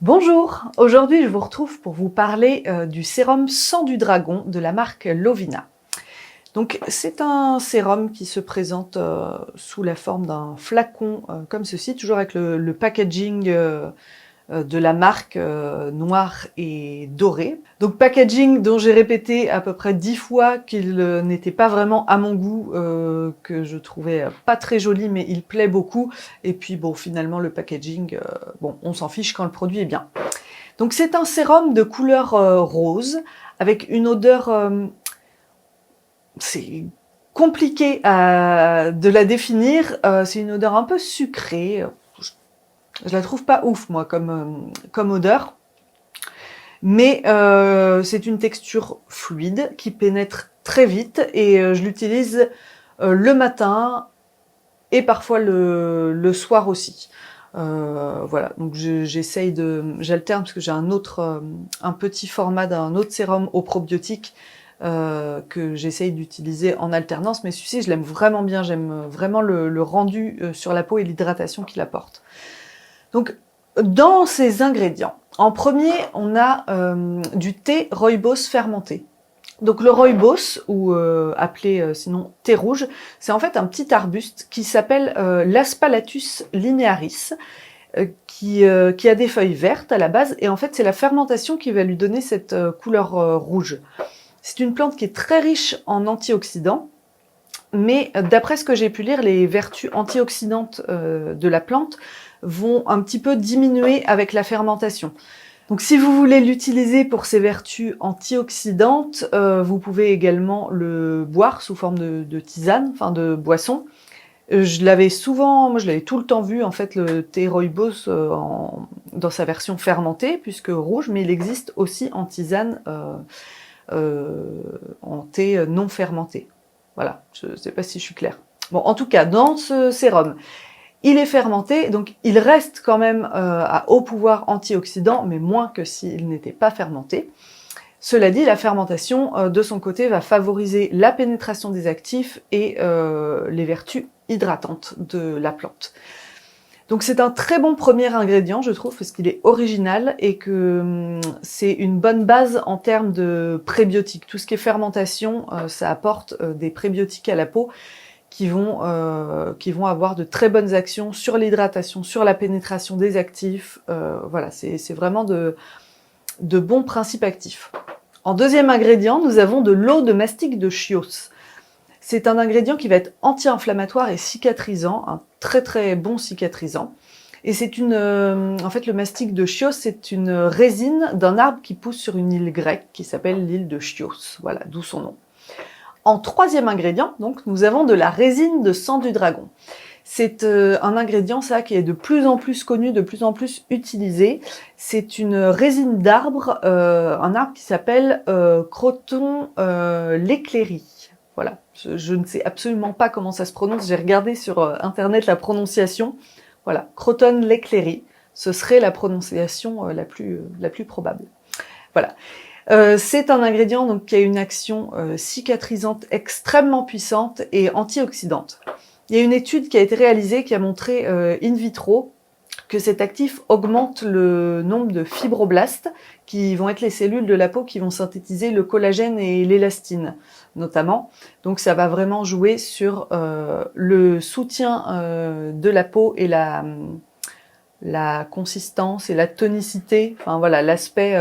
Bonjour, aujourd'hui je vous retrouve pour vous parler du sérum sang du dragon de la marque Lovina. Donc c'est un sérum qui se présente sous la forme d'un flacon comme ceci, toujours avec le packaging de la marque noir et doré. Donc packaging dont j'ai répété à peu près 10 fois qu'il n'était pas vraiment à mon goût, que je trouvais pas très joli, mais il plaît beaucoup. Et puis bon, finalement le packaging, bon, on s'en fiche quand le produit est bien. Donc c'est un sérum de couleur rose, avec une odeur, c'est compliqué de la définir, c'est une odeur un peu sucrée. Je la trouve pas ouf, moi, comme odeur. Mais c'est une texture fluide qui pénètre très vite et je l'utilise le matin et parfois le soir aussi. Voilà, donc j'alterne parce que j'ai un petit format d'un autre sérum au probiotique que j'essaye d'utiliser en alternance, mais celui-ci je l'aime vraiment bien, j'aime vraiment le rendu sur la peau et l'hydratation qu'il apporte. Donc, dans ces ingrédients, en premier, on a du thé rooibos fermenté. Donc le rooibos, ou appelé sinon thé rouge, c'est en fait un petit arbuste qui s'appelle l'Aspalathus linearis, qui a des feuilles vertes à la base, et en fait c'est la fermentation qui va lui donner cette couleur rouge. C'est une plante qui est très riche en antioxydants, mais d'après ce que j'ai pu lire, les vertus antioxydantes de la plante vont un petit peu diminuer avec la fermentation. Donc si vous voulez l'utiliser pour ses vertus antioxydantes, vous pouvez également le boire sous forme de tisane, enfin de boisson. Moi je l'avais tout le temps vu en fait le thé rooibos dans sa version fermentée, puisque rouge, mais il existe aussi en tisane, en thé non fermenté. Voilà, je ne sais pas si je suis claire. Bon, en tout cas, dans ce sérum, il est fermenté, donc il reste quand même à haut pouvoir antioxydant, mais moins que s'il n'était pas fermenté. Cela dit, la fermentation, de son côté, va favoriser la pénétration des actifs et les vertus hydratantes de la plante. Donc c'est un très bon premier ingrédient, je trouve, parce qu'il est original et que c'est une bonne base en termes de prébiotiques. Tout ce qui est fermentation, ça apporte des prébiotiques à la peau qui vont avoir de très bonnes actions sur l'hydratation, sur la pénétration des actifs. Voilà, c'est vraiment de bons principes actifs. En deuxième ingrédient, nous avons de l'eau de mastic de Chios. C'est un ingrédient qui va être anti-inflammatoire et cicatrisant, un très très bon cicatrisant. Et c'est en fait, le mastic de Chios, c'est une résine d'un arbre qui pousse sur une île grecque qui s'appelle l'île de Chios. Voilà, d'où son nom. En troisième ingrédient, donc, nous avons de la résine de sang du dragon. C'est un ingrédient, ça, qui est de plus en plus connu, de plus en plus utilisé. C'est une résine d'arbre, un arbre qui s'appelle Croton l'éclairie. Voilà, je ne sais absolument pas comment ça se prononce. J'ai regardé sur internet la prononciation. Voilà, Croton l'éclairie. Ce serait la prononciation la plus probable. Voilà. C'est un ingrédient donc, qui a une action cicatrisante extrêmement puissante et antioxydante. Il y a une étude qui a été réalisée qui a montré in vitro que cet actif augmente le nombre de fibroblastes qui vont être les cellules de la peau qui vont synthétiser le collagène et l'élastine notamment. Donc ça va vraiment jouer sur le soutien de la peau et la consistance et la tonicité, enfin voilà, l'aspect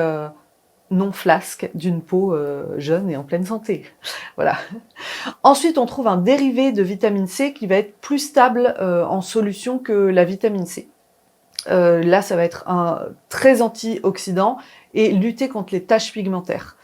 non flasque d'une peau jeune et en pleine santé. Voilà. Ensuite, on trouve un dérivé de vitamine C qui va être plus stable en solution que la vitamine C. Là, ça va être très antioxydant et lutter contre les taches pigmentaires.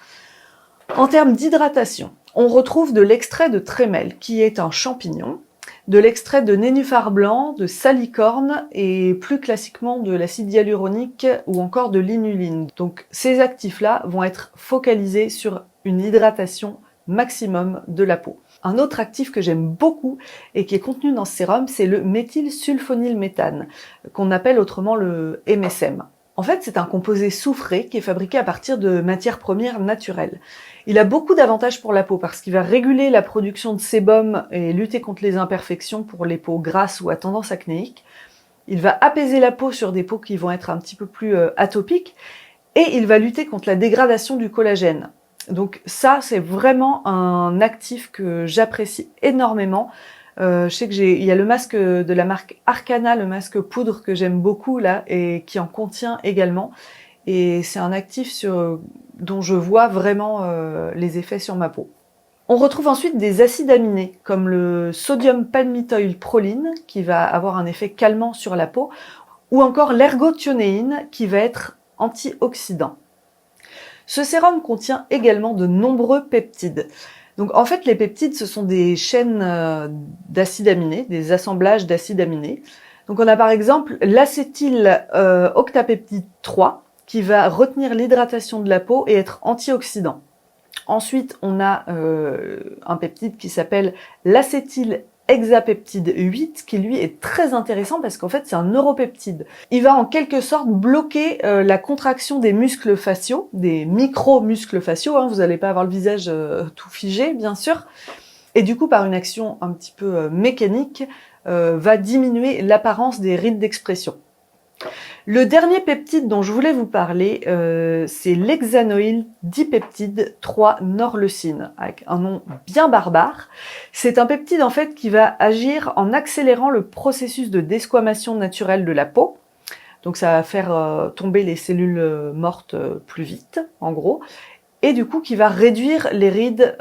En termes d'hydratation, on retrouve de l'extrait de trémel, qui est un champignon, de l'extrait de nénuphar blanc, de salicorne et plus classiquement de l'acide hyaluronique ou encore de l'inuline. Donc ces actifs-là vont être focalisés sur une hydratation maximum de la peau. Un autre actif que j'aime beaucoup et qui est contenu dans ce sérum, c'est le méthylsulfonylméthane, qu'on appelle autrement le MSM. En fait, c'est un composé soufré qui est fabriqué à partir de matières premières naturelles. Il a beaucoup d'avantages pour la peau parce qu'il va réguler la production de sébum et lutter contre les imperfections pour les peaux grasses ou à tendance acnéique. il va apaiser la peau sur des peaux qui vont être un petit peu plus atopiques, et il va lutter contre la dégradation du collagène. Donc ça, c'est vraiment un actif que j'apprécie énormément. Je sais que il y a le masque de la marque Arcana, le masque poudre que j'aime beaucoup là, et qui en contient également. Et c'est un actif dont je vois vraiment les effets sur ma peau. On retrouve ensuite des acides aminés, comme le sodium palmitoyl proline, qui va avoir un effet calmant sur la peau, ou encore l'ergothionéine, qui va être antioxydant. Ce sérum contient également de nombreux peptides. Donc en fait, les peptides, ce sont des chaînes d'acides aminés, des assemblages d'acides aminés. Donc on a par exemple l'acétyl octapeptide 3, qui va retenir l'hydratation de la peau et être antioxydant. Ensuite, on a un peptide qui s'appelle l'acétyl hexapeptide 8, qui lui est très intéressant parce qu'en fait c'est un neuropeptide. Il va en quelque sorte bloquer la contraction des muscles faciaux, des micro-muscles faciaux, hein, vous n'allez pas avoir le visage tout figé bien sûr, et du coup par une action un petit peu mécanique, va diminuer l'apparence des rides d'expression. Le dernier peptide dont je voulais vous parler, c'est l'hexanoïl dipeptide 3-norleucine, avec un nom bien barbare. C'est un peptide en fait qui va agir en accélérant le processus de desquamation naturelle de la peau. Donc ça va faire tomber les cellules mortes plus vite, en gros. Et du coup qui va réduire les rides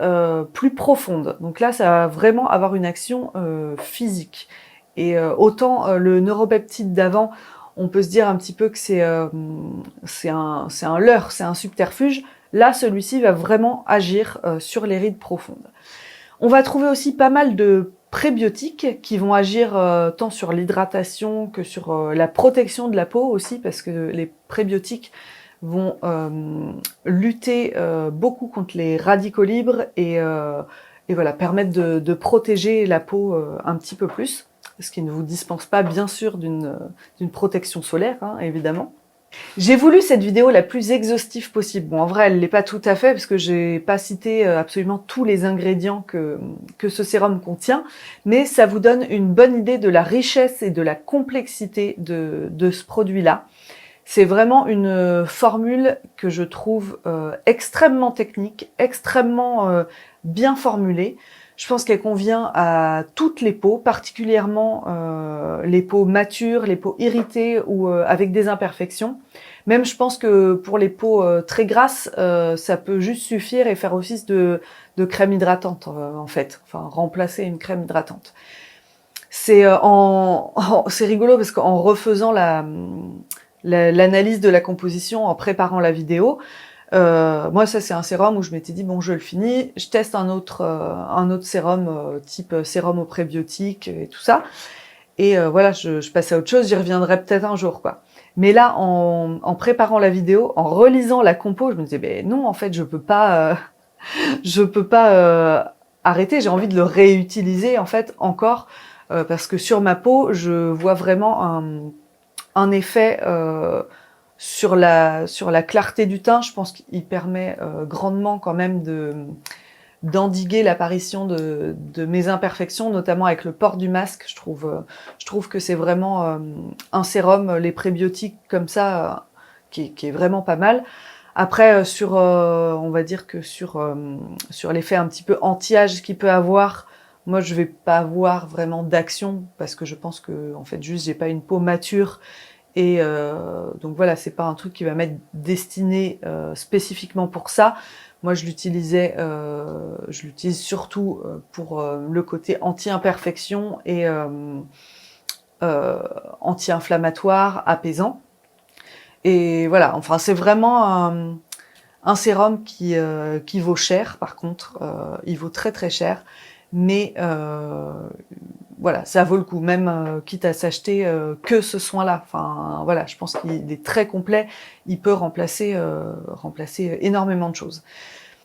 plus profondes. Donc là ça va vraiment avoir une action physique. Et autant le neuropeptide d'avant, on peut se dire un petit peu que c'est un leurre, c'est un subterfuge. Là, celui-ci va vraiment agir sur les rides profondes. On va trouver aussi pas mal de prébiotiques qui vont agir tant sur l'hydratation que sur la protection de la peau aussi, parce que les prébiotiques vont lutter beaucoup contre les radicaux libres et voilà, permettre de protéger la peau un petit peu plus. Ce qui ne vous dispense pas bien sûr d'une protection solaire, hein, évidemment. J'ai voulu cette vidéo la plus exhaustive possible. Bon, en vrai, elle l'est pas tout à fait, parce que j'ai pas cité absolument tous les ingrédients que ce sérum contient, mais ça vous donne une bonne idée de la richesse et de la complexité de ce produit-là. C'est vraiment une formule que je trouve extrêmement technique, extrêmement bien formulée. Je pense qu'elle convient à toutes les peaux, particulièrement les peaux matures, les peaux irritées ou avec des imperfections. Même je pense que pour les peaux très grasses, ça peut juste suffire et faire office de crème hydratante en fait, enfin remplacer une crème hydratante. C'est c'est rigolo parce qu'en refaisant l'analyse de la composition, en préparant la vidéo, moi ça c'est un sérum où je m'étais dit bon je le finis, je teste un autre sérum type sérum aux prébiotiques et tout ça, et voilà je passe à autre chose, j'y reviendrai peut-être un jour quoi. Mais là en préparant la vidéo, en relisant la compo, je me disais ben non en fait je peux pas arrêter, j'ai envie de le réutiliser en fait encore parce que sur ma peau je vois vraiment un effet sur la clarté du teint. Je pense qu'il permet grandement quand même d'endiguer l'apparition de mes imperfections, notamment avec le port du masque. Je trouve que c'est vraiment un sérum, les prébiotiques comme ça, qui est vraiment pas mal. Après, on va dire que sur l'effet un petit peu anti-âge qu'il peut avoir, moi je vais pas avoir vraiment d'action parce que je pense que en fait juste j'ai pas une peau mature. Et donc voilà, c'est pas un truc qui va m'être destiné spécifiquement pour ça. Moi, je l'utilise surtout pour le côté anti-imperfection et anti-inflammatoire, apaisant. Et voilà, enfin, c'est vraiment un sérum qui vaut cher. Par contre, il vaut très très cher, mais voilà, ça vaut le coup, même quitte à s'acheter que ce soin-là. Enfin, voilà, je pense qu'il est très complet. Il peut remplacer énormément de choses.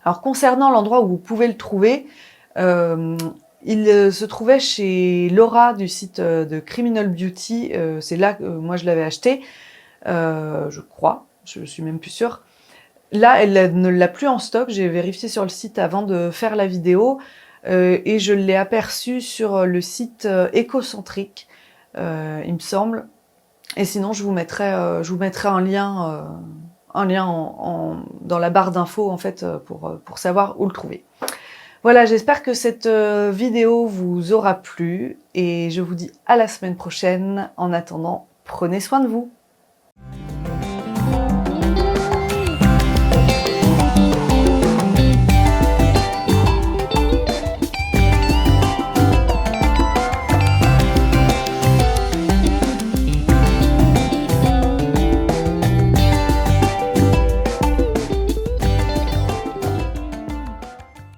Alors, concernant l'endroit où vous pouvez le trouver, il se trouvait chez Laura du site de Criminal Beauty. C'est là que moi je l'avais acheté, je crois. Je suis même plus sûre. Là, elle ne l'a plus en stock. J'ai vérifié sur le site avant de faire la vidéo. Et je l'ai aperçu sur le site Écocentrique, il me semble. Et sinon, je vous mettrai un lien, dans la barre d'infos en fait, pour savoir où le trouver. Voilà, j'espère que cette vidéo vous aura plu et je vous dis à la semaine prochaine. En attendant, prenez soin de vous.